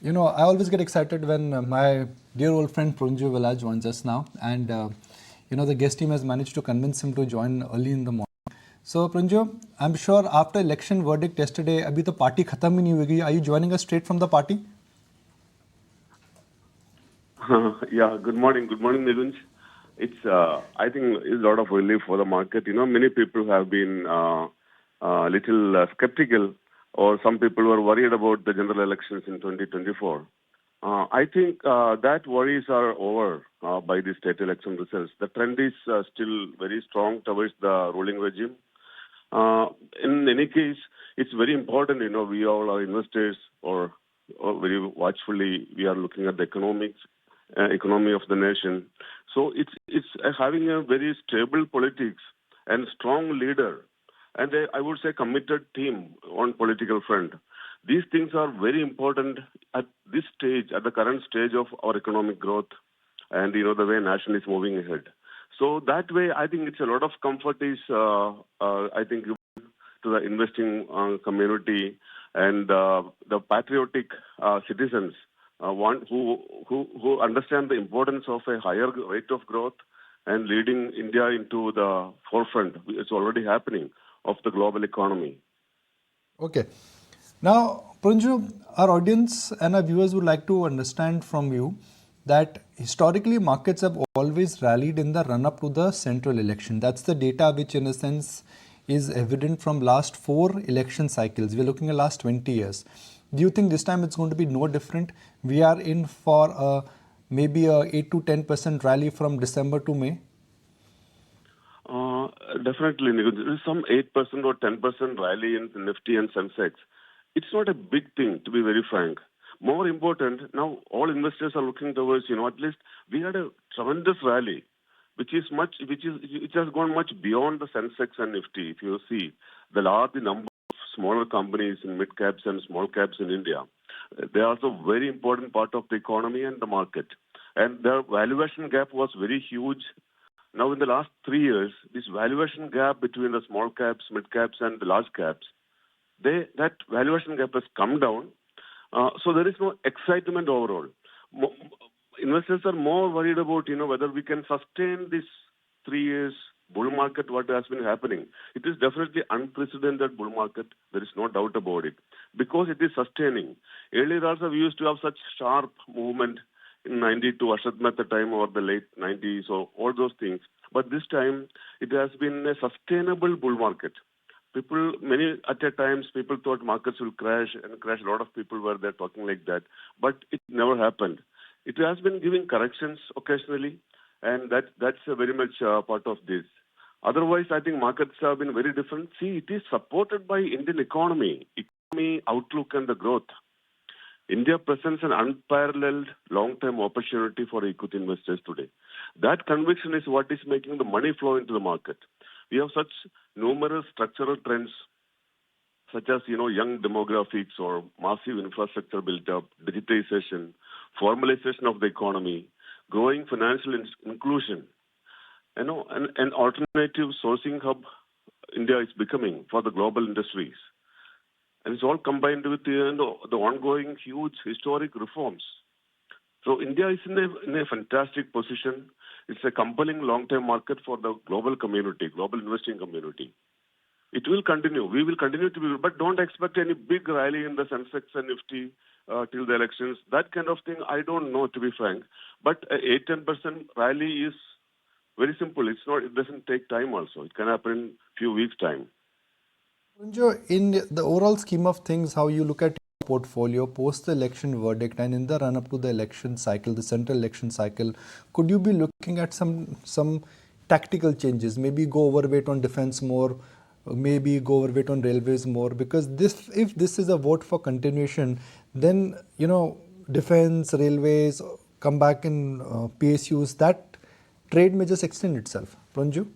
I always get excited when my dear old friend Porinju Veliyath joins us now, and the guest team has managed to convince him to join early in the morning. So, Porinju, I'm sure after election verdict yesterday, abhi to party khatam hi nahi hogi. Are you joining us straight from the party? Yeah, good morning. Good morning, Nikunj. I think it's a lot of relief for the market. Many people have been little skeptical, or some people were worried about the general elections in 2024. I think that worries are over by the state election results. The trend is still very strong towards the ruling regime. In any case, it's very important, we all are investors, or very watchfully we are looking at the economy of the nation. So it's having a very stable politics and strong leader, and I would say committed team on political front. These things are very important at this stage, at the current stage of our economic growth, and the way nation is moving ahead. So that way, I think it's a lot of comfort is I think to the investing community and the patriotic citizens who understand the importance of a higher rate of growth and leading India into the forefront. It's already happening of the global economy. Okay. Now, Porinju, our audience and our viewers would like to understand from you that historically markets have always rallied in the run-up to the central election. That's the data which in a sense is evident from last 4 election cycles. We're looking at last 20 years. Do you think this time it's going to be no different? We are in for maybe a 8 to 10% rally from December to May? Definitely, there is some 8% or 10% rally in Nifty and Sensex. It's not a big thing, to be very frank. More important, now all investors are looking towards, at least we had a tremendous rally, which has gone much beyond the Sensex and Nifty. If you see the large number of smaller companies in mid caps and small caps in India, they are also a very important part of the economy and the market. And their valuation gap was very huge. Now, in the last 3 years, this valuation gap between the small caps, mid caps, and the large caps, that valuation gap has come down. So there is no excitement overall. Investors are more worried about, whether we can sustain this 3 years bull market, what has been happening. It is definitely unprecedented bull market. There is no doubt about it, because it is sustaining. Earlier also, we used to have such sharp movement in 92, Ashad Mehta time, or the late 90s, or all those things. But this time, it has been a sustainable bull market. At times, people thought markets will crash and crash. A lot of people were there talking like that. But it never happened. It has been giving corrections occasionally, and that's very much part of this. Otherwise, I think markets have been very different. See, it is supported by Indian economy outlook and the growth. India presents an unparalleled long-term opportunity for equity investors today. That conviction is what is making the money flow into the market. We have such numerous structural trends, such as young demographics or massive infrastructure built up, digitization, formalization of the economy, growing financial inclusion, an alternative sourcing hub India is becoming for the global industries. And it's all combined with the ongoing huge historic reforms. So India is in a fantastic position. It's a compelling long-term market for the global community, global investing community. It will continue. We will continue to be, but don't expect any big rally in the Sensex and Nifty till the elections. That kind of thing, I don't know, to be frank. But 8-10% rally is very simple. It doesn't take time also. It can happen in a few weeks' time. In the overall scheme of things, how you look at your portfolio post the election verdict and in the run-up to the election cycle, the central election cycle, could you be looking at some tactical changes? Maybe go overweight on defense more, maybe go overweight on railways more, because if this is a vote for continuation, then defense, railways come back in PSUs. That trade may just extend itself. Porinju?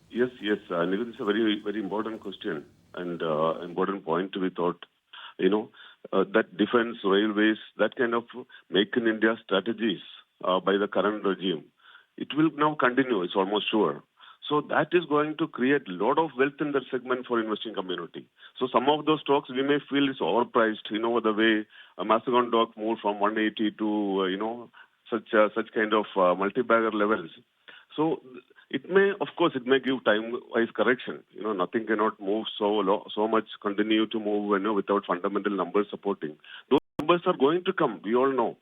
Yes. Nikunj, it's a very, very important question and important point to be thought. That defense, railways, that kind of make in India strategies by the current regime, it will now continue. It's almost sure. So that is going to create a lot of wealth in that segment for investing community. So some of those stocks we may feel is overpriced, the way a Mazagon stock moved from 180 to, such kind of multi-bagger levels. So it may, of course, it may give time-wise correction. Nothing cannot move so much, continue to move, without fundamental numbers supporting. Those numbers are going to come, we all know.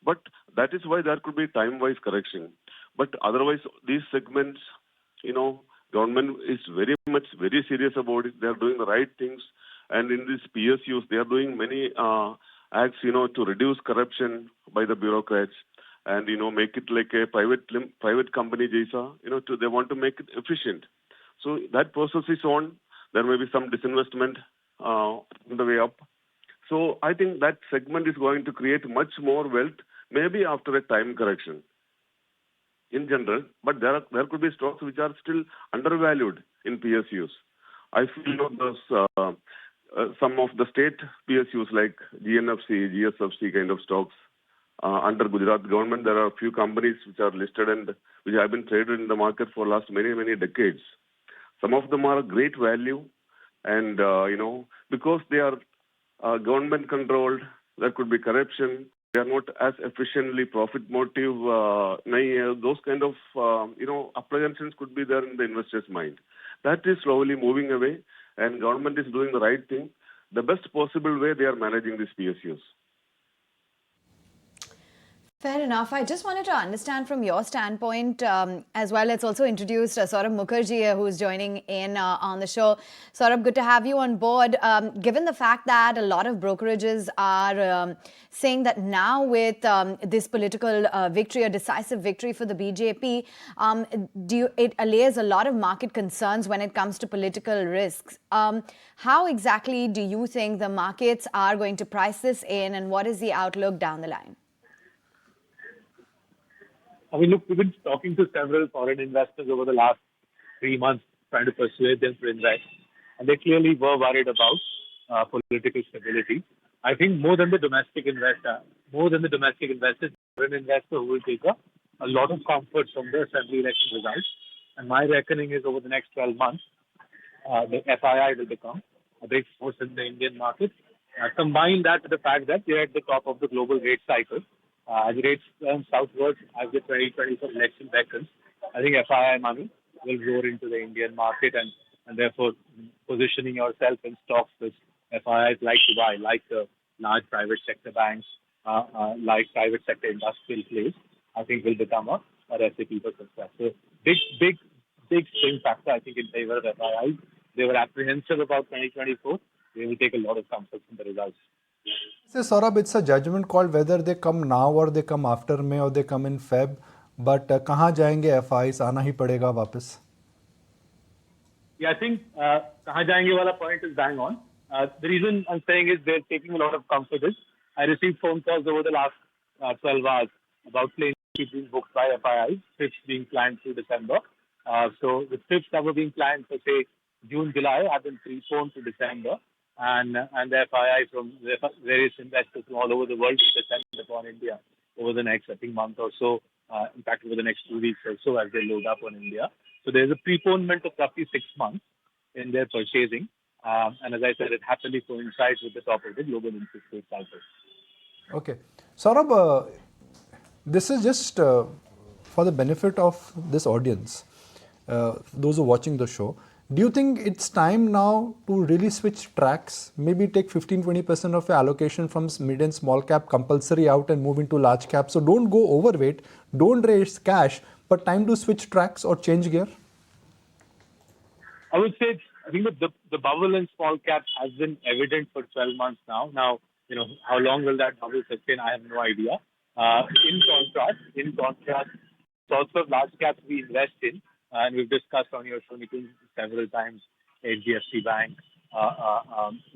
But that is why there could be time-wise correction. But otherwise, these segments, government is very serious about it. They are doing the right things. And in these PSUs, they are doing many acts, to reduce corruption by the bureaucrats and, make it like a private company, Jaisa, they want to make it efficient. So that process is on. There may be some disinvestment on the way up. So I think that segment is going to create much more wealth, maybe after a time correction in general, but there could be stocks which are still undervalued in PSUs. I feel those some of the state PSUs like GNFC, GSFC kind of stocks under Gujarat government, there are a few companies which are listed and which have been traded in the market for last many decades. Some of them are great value, and because they are government controlled, there could be corruption. They are not as efficiently profit motive. Those kind of apprehensions could be there in the investor's mind. That is slowly moving away, and government is doing the right thing. The best possible way they are managing these PSUs. Fair enough. I just wanted to understand from your standpoint as well. Let's also introduce Saurabh Mukherjea, who's joining in on the show. Saurabh, good to have you on board. Given the fact that a lot of brokerages are saying that now with this political victory, a decisive victory for the BJP, it allays a lot of market concerns when it comes to political risks. How exactly do you think the markets are going to price this in, and what is the outlook down the line? I mean, look, we've been talking to several foreign investors over the last 3 months, trying to persuade them to invest. And they clearly were worried about political stability. I think more than the domestic investors, foreign investor who will take a lot of comfort from the assembly election results. And my reckoning is over the next 12 months, the FII will become a big force in the Indian market. Combine that with the fact that they're at the top of the global rate cycle. As rates turn southwards as the 2024 election beckons, I think FII money will roar into the Indian market, and therefore positioning yourself in stocks which FIIs like to buy, like the large private sector banks, like private sector industrial plays, I think will become a recipe for success. So big swing factor, I think, in favor of FIIs. They were apprehensive about 2024. They will take a lot of comfort from the results. So Saurabh, it's a judgment call whether they come now or they come after May or they come in Feb. But कहाँ जाएंगे FIIs? आना ही पड़ेगा वापस. Yeah, I think कहाँ जाएंगे wala point is bang on. The reason I'm saying is they're taking a lot of comfort. I received phone calls over the last 12 hours about planes being booked by FIIs, trips being planned through December. So the trips that were being planned for, say, June, July have been preponed to December. And the FII from various investors from all over the world will descend upon India over the next, I think, month or so. In fact, over the next 2 weeks or so as they load up on India. So there's a preponement of roughly 6 months in their purchasing. And as I said, it happily coincides with the top of the global interest rate cycle. Okay. Saurabh, this is just for the benefit of this audience, those who are watching the show. Do you think it's time now to really switch tracks? Maybe take 15-20% of your allocation from mid and small cap compulsory out and move into large cap. So don't go overweight, don't raise cash, but time to switch tracks or change gear? I would say, I think the bubble in small cap has been evident for 12 months now. Now, how long will that bubble sustain? I have no idea. In contrast, sorts of large caps we invest in, and we've discussed on your show meeting several times, HDFC Bank.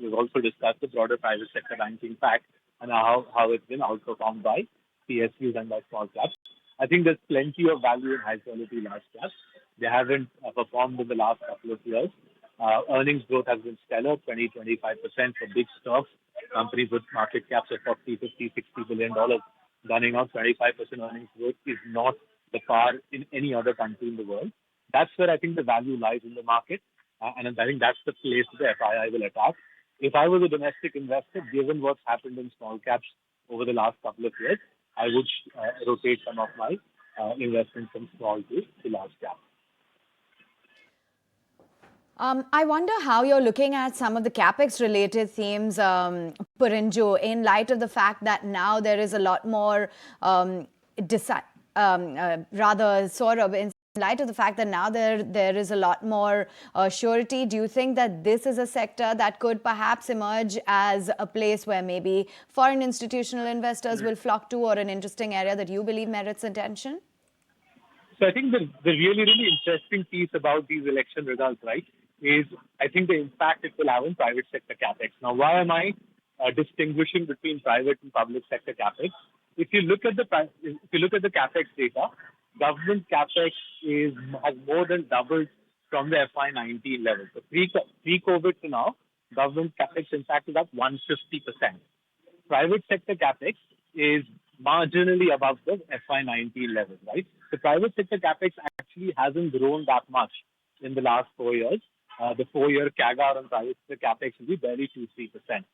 We've also discussed the broader private sector banking pack and how it's been outperformed by PSUs and by small caps. I think there's plenty of value in high quality large caps. They haven't performed in the last couple of years. Earnings growth has been stellar, 20-25% for big stocks. Companies with market caps of $40, $50, $60 billion running out 25% earnings growth is not the par in any other country in the world. That's where I think the value lies in the market. And I think that's the place the FII will attack. If I was a domestic investor, given what's happened in small caps over the last couple of years, I would rotate some of my investments from small to large cap. I wonder how you're looking at some of the capex related themes, Porinju, in light of the fact that now there is a lot more, Saurabh, in light of the fact that now there is a lot more surety. Do you think that this is a sector that could perhaps emerge as a place where maybe foreign institutional investors will flock to, or an interesting area that you believe merits attention? So I think the really, really interesting piece about these election results, right, is I think the impact it will have on private sector capex. Now, why am I distinguishing between private and public sector capex? If you look at the capex data, government capex has more than doubled from the FY19 level. So pre-COVID to now, government capex in fact is up 150%. Private sector capex is marginally above the FY19 level, right? The private sector capex actually hasn't grown that much in the last 4 years. The 4-year CAGR on private sector capex will be barely 2-3%.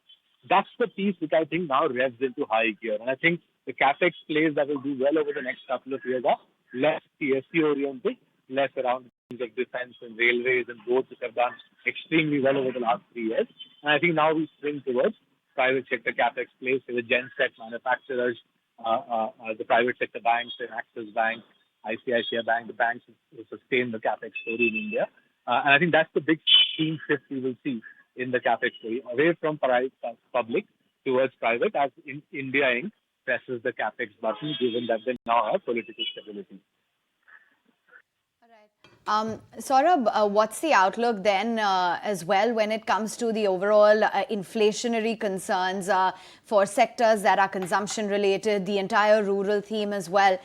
That's the piece which I think now revs into high gear. And I think the capex plays that will do well over the next couple of years are less TSC oriented, less around things like defense and railways and roads, which have done extremely well over the last 3 years. And I think now we swing towards private sector capex plays for the genset manufacturers, the private sector banks, and Axis Bank, ICICI Bank, the banks will sustain the capex story in India. And I think that's the big theme shift we will see in the capex story, away from public towards private, as in India Inc. presses the capex button, given that they now have political stability. Saurabh, what's the outlook then as well when it comes to the overall inflationary concerns for sectors that are consumption related, the entire rural theme as well?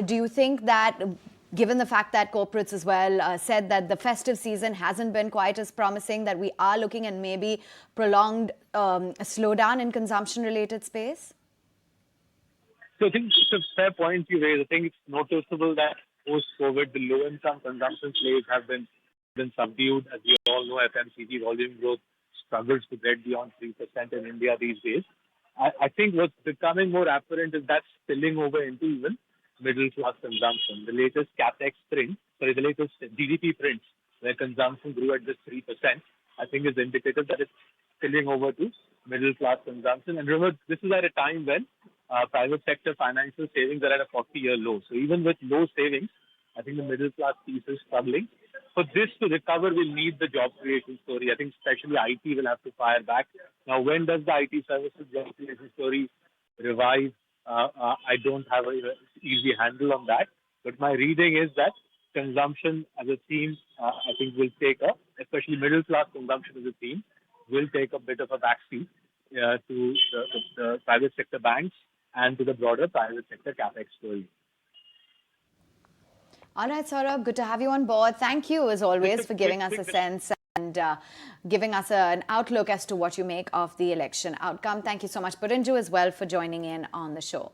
Do you think that, given the fact that corporates as well said that the festive season hasn't been quite as promising, that we are looking at maybe prolonged slowdown in consumption related space? So I think it's a fair point you raise. I think it's noticeable that post-COVID, the low-income consumption plays have been subdued. As we all know, FMCG volume growth struggles to get beyond 3% in India these days. I think what's becoming more apparent is that spilling over into even middle-class consumption. The latest capex print, the latest GDP prints, where consumption grew at just 3%, I think is indicative that it's spilling over to middle-class consumption. And remember, this is at a time when private sector financial savings are at a 40-year low. So even with low savings, I think the middle-class piece is struggling. For this to recover, we'll need the job creation story. I think especially IT will have to fire back. Now, when does the IT services job creation story revive? I don't have an easy handle on that. But my reading is that consumption as a theme, I think will take especially middle-class consumption as a theme, will take a bit of a backseat to the private sector banks and to the broader private sector capex story. All right, Saurabh, good to have you on board. Thank you, as always, for giving us a sense and giving us an outlook as to what you make of the election outcome. Thank you so much, Porinju, as well, for joining in on the show.